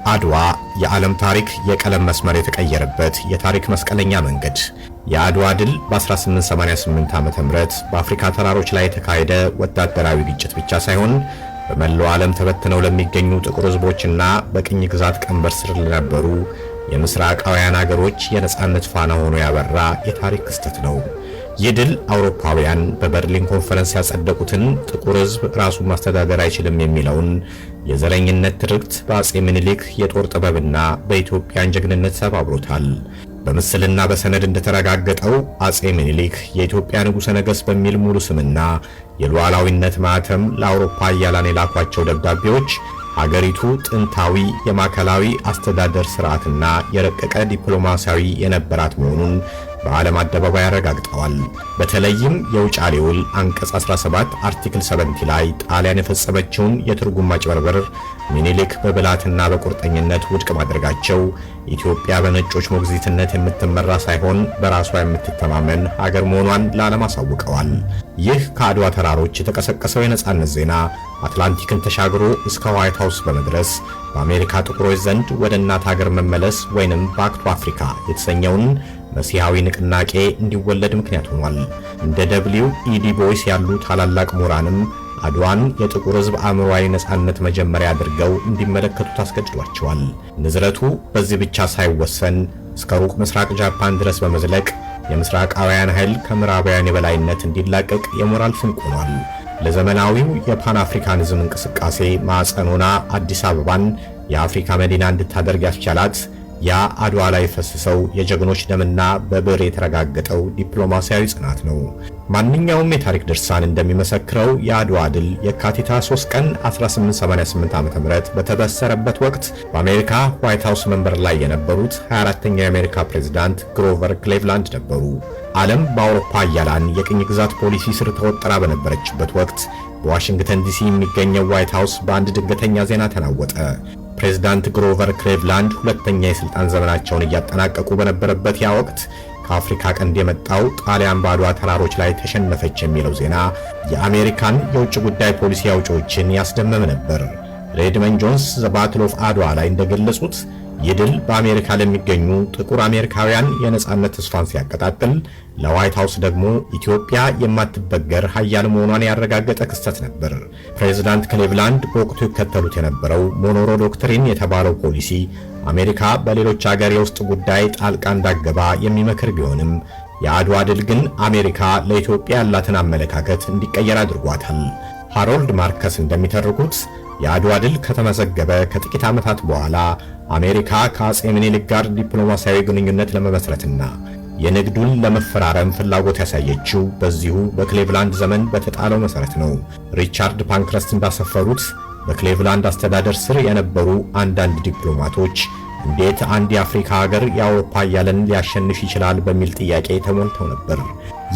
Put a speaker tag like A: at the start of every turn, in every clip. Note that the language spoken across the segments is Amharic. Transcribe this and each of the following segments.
A: አድዋ የዓለም ታሪክ የቀለም መስመር የተቀየረበት የታሪክ መስቀለኛ መንገድ። የአድዋ ድል በ1888 ዓ.ም በአፍሪካ ተራሮች ላይ የተካሄደ ወታደራዊ ግጭት ብቻ ሳይሆን በመላው ዓለም ተበትነው ለሚገኙ ጥቁር ሕዝቦችና በቅኝ ግዛት ቀንበር ስር ለነበሩ የምስራቃውያን አገሮች የነጻነት ፋና ሆኖ ያበራ የታሪክ ክስተት ነው። ይህ ድል አውሮፓውያን በበርሊን ኮንፈረንስ ያጸደቁትን ጥቁር ሕዝብ ራሱን ማስተዳደር አይችልም የሚለውን የዘረኝነት ትርክት በአጼ ምኒልክ የጦር ጥበብና በኢትዮጵያን ጀግንነት ሰባብሮታል። በምስልና በሰነድ እንደተረጋገጠው አጼ ምኒልክ የኢትዮጵያ ንጉሠ ነገሥት በሚል ሙሉ ስምና የሉዓላዊነት ማህተም ለአውሮፓ ኃያላን የላኳቸው ደብዳቤዎች ሀገሪቱ ጥንታዊ የማዕከላዊ አስተዳደር ስርዓትና የረቀቀ ዲፕሎማሲያዊ የነበራት መሆኑን በዓለም አደባባይ ያረጋግጠዋል። በተለይም የውጫሌ ውል አንቀጽ 17 አርቲክል 70 ላይ ጣሊያን የፈጸመችውን የትርጉም ማጭበርበር ምኒልክ በብልሃትና በቁርጠኝነት ውድቅ ማድረጋቸው ኢትዮጵያ በነጮች ሞግዚትነት የምትመራ ሳይሆን በራሷ የምትተማመን ሀገር መሆኗን ለዓለም አሳውቀዋል። ይህ ከአድዋ ተራሮች የተቀሰቀሰው የነጻነት ዜና አትላንቲክን ተሻግሮ እስከ ዋይት ሃውስ በመድረስ በአሜሪካ ጥቁሮች ዘንድ ወደ እናት ሀገር መመለስ ወይንም ባክ ቱ አፍሪካ የተሰኘውን መሲሐዊ ንቅናቄ እንዲወለድ ምክንያት ሆኗል። እንደ WED ቦይስ ያሉ ታላላቅ ምሁራንም አድዋን የጥቁር ሕዝብ አእምሮአዊ ነጻነት መጀመሪያ አድርገው እንዲመለከቱት አስገድዷቸዋል። ንዝረቱ በዚህ ብቻ ሳይወሰን እስከ ሩቅ ምስራቅ ጃፓን ድረስ በመዝለቅ የምስራቃውያን ኃይል ከምዕራባውያን የበላይነት እንዲላቀቅ የሞራል ስንቅ ሆኗል። ለዘመናዊው የፓን አፍሪካኒዝም እንቅስቃሴ ማዕፀን ሆና አዲስ አበባን የአፍሪካ መዲና እንድታደርግ ያስቻላት ያ አድዋ ላይ ፈሰሰው የጀግኖች ደምና በብር የተረጋገጠው ዲፕሎማሲያዊ ጽናት ነው። ማንኛውም የታሪክ ድርሳን እንደሚመሰክረው የአድዋ ድል የካቲት 3 ቀን 1888 ዓ.ም በተበሰረበት ወቅት በአሜሪካ ዋይት ሃውስ መንበር ላይ የነበሩት 24ኛው የአሜሪካ ፕሬዝዳንት ግሮቨር ክሌቭላንድ ነበሩ። ዓለም በአውሮፓ ኃያላን የቅኝ ግዛት ፖሊሲ ስር ተወጥራ በነበረችበት ወቅት በዋሽንግተን ዲሲ የሚገኘው ዋይት ሃውስ በአንድ ድንገተኛ ዜና ተናወጠ። ፕሬዝዳንት ግሮቨር ክሌቭላንድ ሁለተኛ የስልጣን ዘመናቸውን እያጠናቀቁ በነበረበት ያ ወቅት ከአፍሪካ ቀንድ የመጣው ጣሊያን በአድዋ ተራሮች ላይ ተሸነፈች የሚለው ዜና የአሜሪካን የውጭ ጉዳይ ፖሊሲ አውጪዎችን ያስደመመ ነበር። ሬድመንድ ጆንስ ዘ ባትል ኦፍ አድዋ ላይ እንደገለጹት ይህ ድል በአሜሪካ ለሚገኙ ጥቁር አሜሪካውያን የነጻነት ተስፋን ሲያቀጣጥል፣ ለዋይት ሃውስ ደግሞ ኢትዮጵያ የማትበገር ኃያል መሆኗን ያረጋገጠ ክስተት ነበር። ፕሬዝዳንት ክሌቭላንድ በወቅቱ ይከተሉት የነበረው ሞኖሮ ዶክትሪን የተባለው ፖሊሲ አሜሪካ በሌሎች ሀገር የውስጥ ጉዳይ ጣልቃ እንዳገባ የሚመክር ቢሆንም የአድዋ ድል ግን አሜሪካ ለኢትዮጵያ ያላትን አመለካከት እንዲቀየር አድርጓታል። ሃሮልድ ማርከስ እንደሚተርኩት የአድዋ ድል ከተመዘገበ ከጥቂት ዓመታት በኋላ አሜሪካ ከአጼ ምኒልክ ጋር ዲፕሎማሲያዊ ግንኙነት ለመመስረትና የንግዱን ለመፈራረም ፍላጎት ያሳየችው በዚሁ በክሌቭላንድ ዘመን በተጣለው መሰረት ነው። ሪቻርድ ፓንክረስት እንዳሰፈሩት በክሌቭላንድ አስተዳደር ስር የነበሩ አንዳንድ ዲፕሎማቶች እንዴት አንድ የአፍሪካ ሀገር የአውሮፓ ኃያልን ሊያሸንፍ ይችላል በሚል ጥያቄ ተሞልተው ነበር።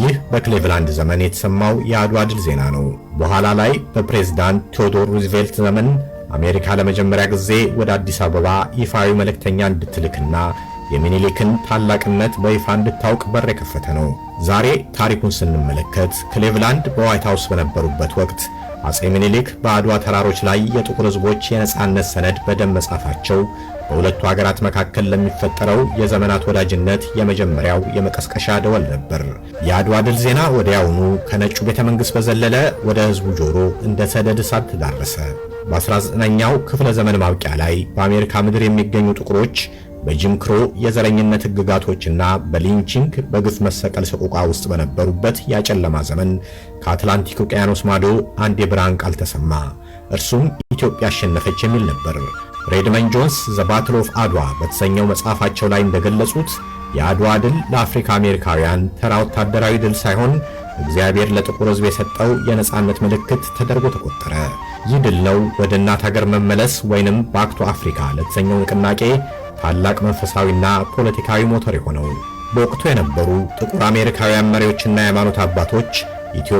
A: ይህ በክሌቭላንድ ዘመን የተሰማው የአድዋ ድል ዜና ነው። በኋላ ላይ በፕሬዝዳንት ቴዎዶር ሩዝቬልት ዘመን አሜሪካ ለመጀመሪያ ጊዜ ወደ አዲስ አበባ ይፋዊ መልእክተኛ እንድትልክና የሚኒሊክን ታላቅነት በይፋ እንድታውቅ በር የከፈተ ነው። ዛሬ ታሪኩን ስንመለከት ክሌቭላንድ በዋይት ሃውስ በነበሩበት ወቅት አጼ ምኒልክ በአድዋ ተራሮች ላይ የጥቁር ሕዝቦች የነጻነት ሰነድ በደም መጻፋቸው በሁለቱ ሀገራት መካከል ለሚፈጠረው የዘመናት ወዳጅነት የመጀመሪያው የመቀስቀሻ ደወል ነበር። የአድዋ ድል ዜና ወዲያውኑ ከነጩ ቤተ መንግሥት በዘለለ ወደ ሕዝቡ ጆሮ እንደ ሰደድ እሳት ተዳረሰ። በ19ኛው ክፍለ ዘመን ማብቂያ ላይ በአሜሪካ ምድር የሚገኙ ጥቁሮች በጂም ክሮ የዘረኝነት ሕግጋቶችና በሊንቺንግ በግፍ መሰቀል ሰቆቃ ውስጥ በነበሩበት ያጨለማ ዘመን ከአትላንቲክ ውቅያኖስ ማዶ አንድ የብርሃን ቃል ተሰማ። እርሱም ኢትዮጵያ አሸነፈች የሚል ነበር። ሬድመንድ ጆንስ ዘ ባትል ኦፍ አድዋ በተሰኘው መጽሐፋቸው ላይ እንደገለጹት የአድዋ ድል ለአፍሪካ አሜሪካውያን ተራ ወታደራዊ ድል ሳይሆን እግዚአብሔር ለጥቁር ሕዝብ የሰጠው የነጻነት ምልክት ተደርጎ ተቆጠረ። ይህ ድል ነው ወደ እናት ሀገር መመለስ ወይንም ባክ ቱ አፍሪካ ለተሰኘው ንቅናቄ ታላቅ መንፈሳዊና ፖለቲካዊ ሞተር የሆነው። በወቅቱ የነበሩ ጥቁር አሜሪካውያን መሪዎችና የሃይማኖት አባቶች ኢትዮጵያ